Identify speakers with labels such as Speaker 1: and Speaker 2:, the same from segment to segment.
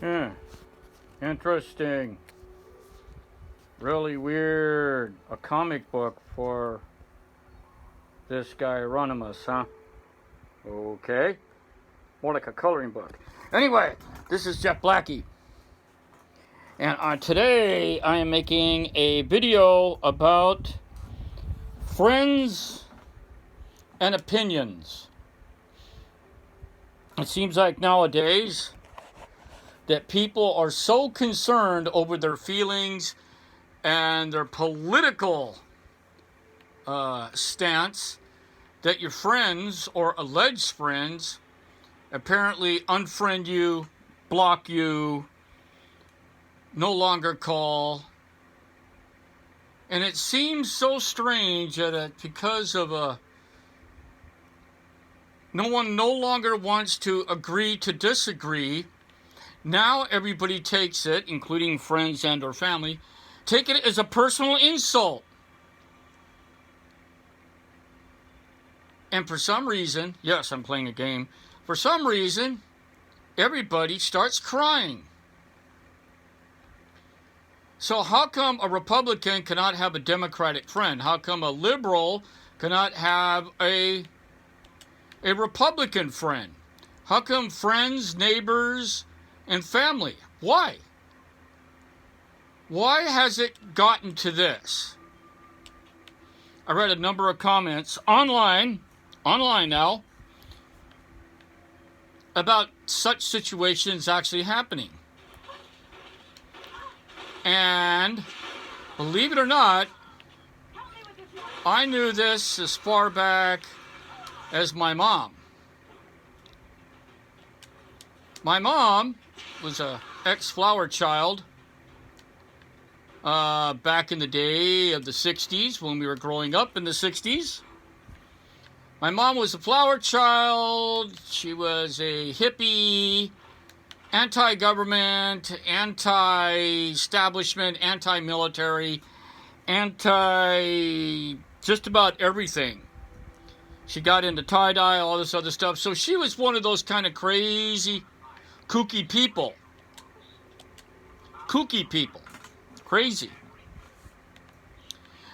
Speaker 1: Hmm. Interesting. Really weird. A comic book for this guy Ronimus, huh? Okay. More like a coloring book. Anyway, this is Jeff Blackie. And today I am making a video about friends and opinions. It seems like nowadays that people are so concerned over their feelings and their political stance that your friends or alleged friends apparently unfriend you, block you, no longer call. And it seems so strange that because of no one no longer wants to agree to disagree, now everybody takes it, including friends and or family, take it as a personal insult. And for some reason, yes, I'm playing a game, for some reason, everybody starts crying. So how come a Republican cannot have a Democratic friend? How come a liberal cannot have a Republican friend? How come friends, neighbors, and family? Why? Why has it gotten to this? I read a number of comments online now, about such situations actually happening. And believe it or not, I knew this as far back as my mom. My mom was an ex-flower child back in the day of the 60s, when we were growing up in the 60s. My mom was a flower child. She was a hippie, anti-government, anti-establishment, anti-military, just about everything. She got into tie-dye, all this other stuff. So she was one of those kind of crazy, kooky people. Crazy.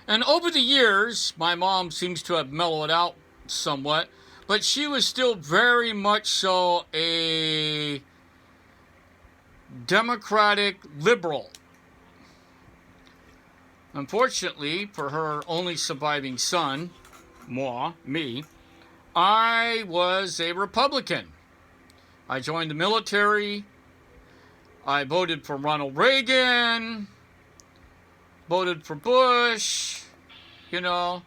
Speaker 1: And over the years, my mom seems to have mellowed out somewhat, but she was still very much so a Democratic liberal. Unfortunately, for her only surviving son, me, I was a Republican. I joined the military. I voted for Ronald Reagan, voted for Bush, you know,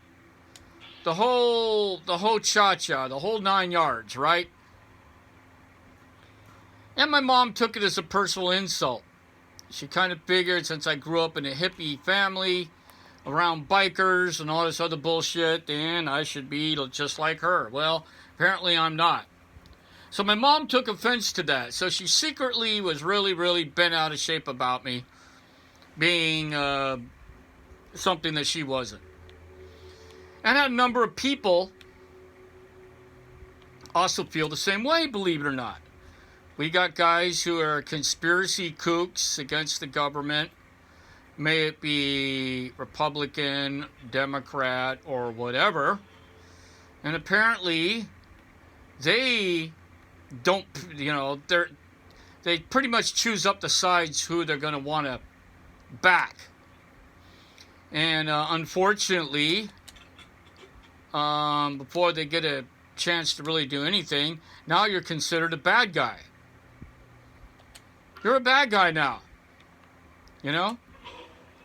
Speaker 1: the whole cha-cha, the whole 9 yards, right? And my mom took it as a personal insult. She kind of figured, since I grew up in a hippie family, around bikers and all this other bullshit, then I should be just like her. Well, apparently I'm not. So my mom took offense to that. So she secretly was really, really bent out of shape about me being something that she wasn't. And a number of people also feel the same way, believe it or not. We got guys who are conspiracy kooks against the government, may it be Republican, Democrat, or whatever. And apparently, they don't, they pretty much choose up the sides who they're going to want to back. And unfortunately, before they get a chance to really do anything, now you're considered a bad guy. You're a bad guy now. You know?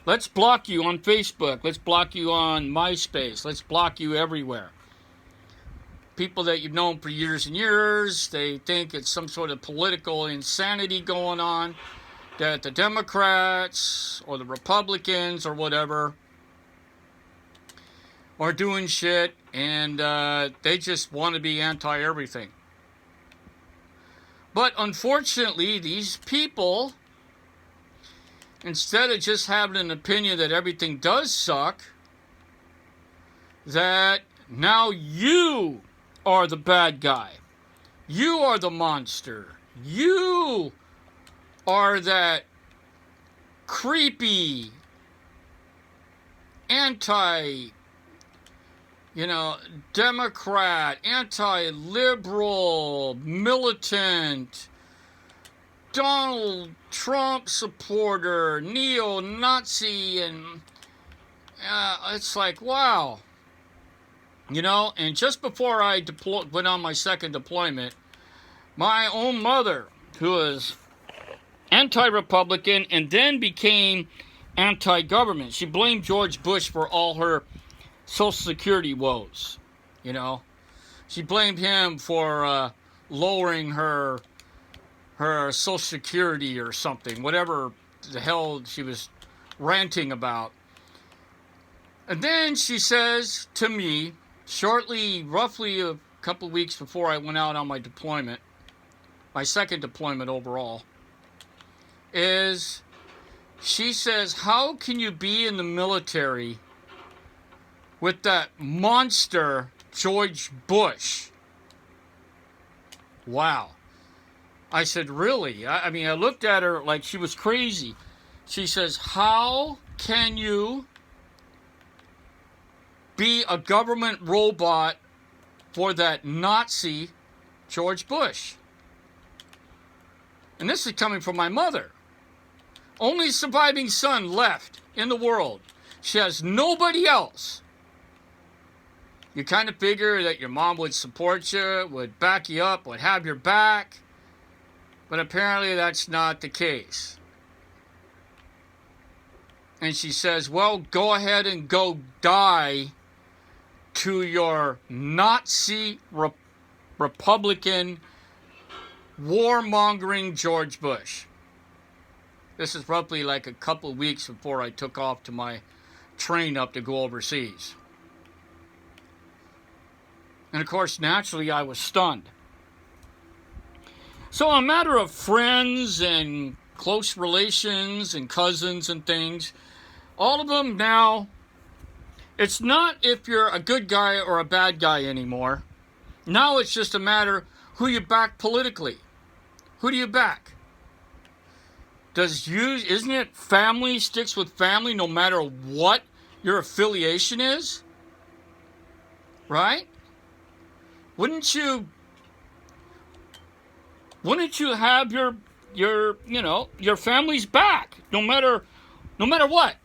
Speaker 1: Let's block you on Facebook. Let's block you on MySpace. Let's block you everywhere. People that you've known for years and years, they think it's some sort of political insanity going on, that the Democrats or the Republicans or whatever are doing shit, and they just want to be anti-everything. But unfortunately, these people, instead of just having an opinion that everything does suck, that now you are the bad guy. You are the monster. You are that creepy, Democrat, anti-liberal, militant, Donald Trump supporter, neo-Nazi, and it's like, wow. And just before I went on my second deployment, my own mother, who was anti-Republican and then became anti-government, she blamed George Bush for all her Social Security woes. She blamed him for lowering her Social Security or something, whatever the hell she was ranting about. And then she says to me, roughly a couple of weeks before I went out on my deployment, my second deployment overall, she says, how can you be in the military with that monster George Bush? Wow. I said, really? I looked at her like she was crazy. She says, how can you be a government robot for that Nazi George Bush? And this is coming from my mother. Only surviving son left in the world. She has nobody else. You kind of figure that your mom would support you, would back you up, would have your back. But apparently that's not the case. And she says, well, go ahead and go die to your Nazi Republican warmongering George Bush. This is roughly like a couple of weeks before I took off to my train up to go overseas. And of course, naturally, I was stunned. So a matter of friends and close relations and cousins and things, all of them now, it's not if you're a good guy or a bad guy anymore. Now it's just a matter who you back politically. Who do you back? Isn't it family sticks with family no matter what your affiliation is? Right? Wouldn't you have your family's back no matter what?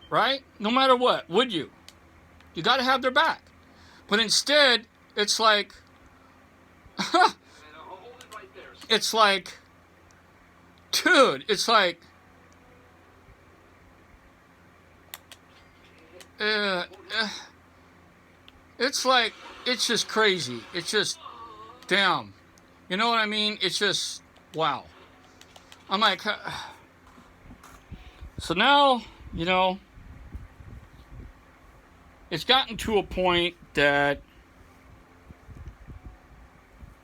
Speaker 1: Right? No matter what, would you? You got to have their back. But instead, it's like it's like, dude, it's like, it's just crazy. It's just, damn. You know what I mean? It's just, wow. I'm like, so now, it's gotten to a point that,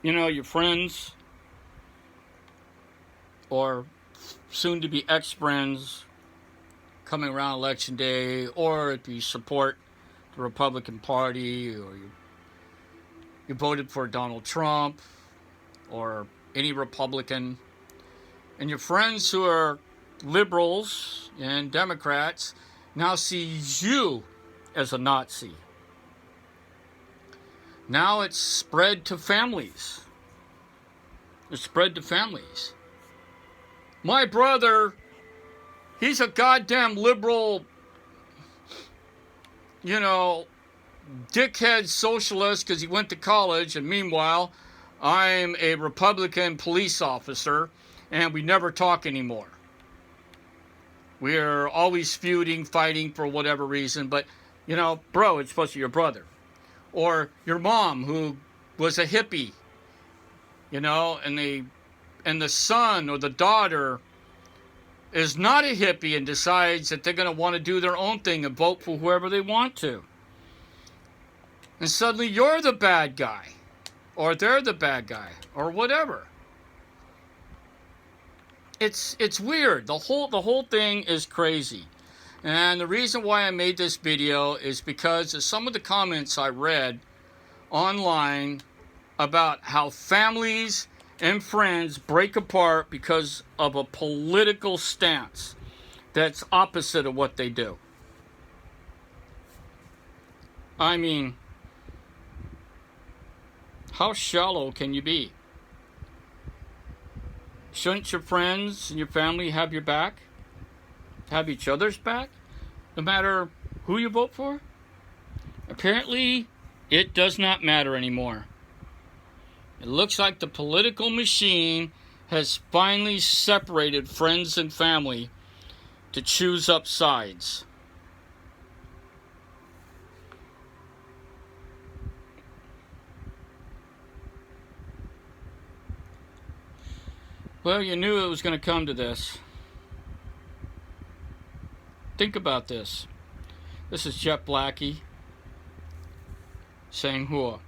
Speaker 1: your friends or soon-to-be ex-friends coming around Election Day, or if you support the Republican Party, or you voted for Donald Trump, or any Republican, and your friends who are liberals and Democrats now see you as a Nazi. Now it's spread to families. It's spread to families. My brother, he's a goddamn liberal, dickhead socialist because he went to college, and meanwhile, I'm a Republican police officer, and we never talk anymore. We're always feuding, fighting for whatever reason, but, bro, it's supposed to be your brother. Or your mom, who was a hippie, and the son or the daughter is not a hippie and decides that they're going to want to do their own thing and vote for whoever they want to. And suddenly you're the bad guy, or they're the bad guy, or whatever. It's weird. The whole thing is crazy. And the reason why I made this video is because of some of the comments I read online about how families and friends break apart because of a political stance that's opposite of what they do. I mean, how shallow can you be? Shouldn't your friends and your family have your back? Have each other's back? No matter who you vote for? Apparently, it does not matter anymore. It looks like the political machine has finally separated friends and family to choose up sides. Well, you knew it was going to come to this. Think about this. This is Jeff Blackie saying "Hua."